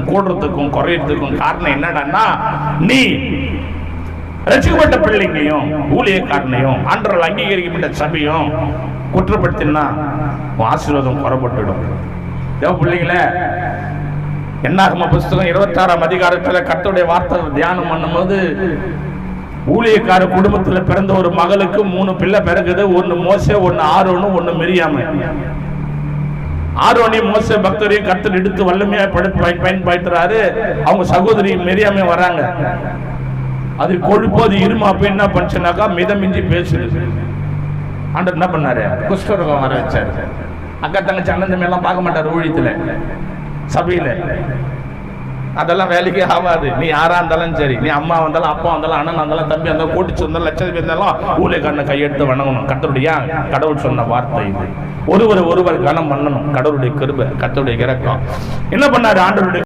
கூடுறதுக்கும் குறையறதுக்கும் காரணம் என்னடான்னா, நீ ரசிக்கப்பட்ட பிள்ளைங்களையும் ஊழியக்காரனையும் ஆண்டவரால் அங்கீகரிக்கப்பட்ட சபையும் குற்றப்படுத்தினா ஆசீர்வாதம் குறைபட்டுடும். பிள்ளைங்களே, என்னாகம புஸ்தகம் 26ஆம் அதிகாரத்துல கர்த்தருடைய வார்த்தை தியானம் பண்ணும்போது, ஊழியக்கார குடும்பத்துல பிறந்த ஒரு மகளுக்கு 3 பிள்ளை பிறகுது. ஒன்னு மோசே, ஒன்னு ஆரோனு, ஒன்னு மிரியாம. ஆரோனையும் மோசே பக்தரையும் கர்த்தர் எடுத்து வல்லமையா பயன்படுத்துறாரு. அவங்க சகோதரி மிரியாமே வராங்க. அது கொழுப்போது இருமா போய் என்ன பண்ணுச்சுனாக்கா மிதமிஞ்சி பேசுது. ஆண்டவர் என்ன பண்ணாரு? குஷ்டரோகம் வர வச்சாரு. அக்கா தங்கச்சி அண்ணன் தம்பி எல்லாம் பார்க்க மாட்டாரு ஊழியத்துல, சபையில. அதெல்லாம் வேலைக்கே ஆகாது. நீ யாரா இருந்தாலும் சரி, நீ அம்மா வந்தாலும் அப்பா வந்தாலும் அண்ணன் வந்தாலும் தம்பி வந்தாலும் கூட்டிச்சு வந்தாலும் லட்சம் இருந்தாலும் ஊழியக்காரனை கையெடுத்து வணங்கணும். கர்த்தருடைய கடவுள் சொன்ன வார்த்தை இது. ஒருவர் கனம் பண்ணணும். கடவுளுடைய கிருபை, கர்த்தருடைய இரக்கம். என்ன பண்ணாரு ஆண்டவருடைய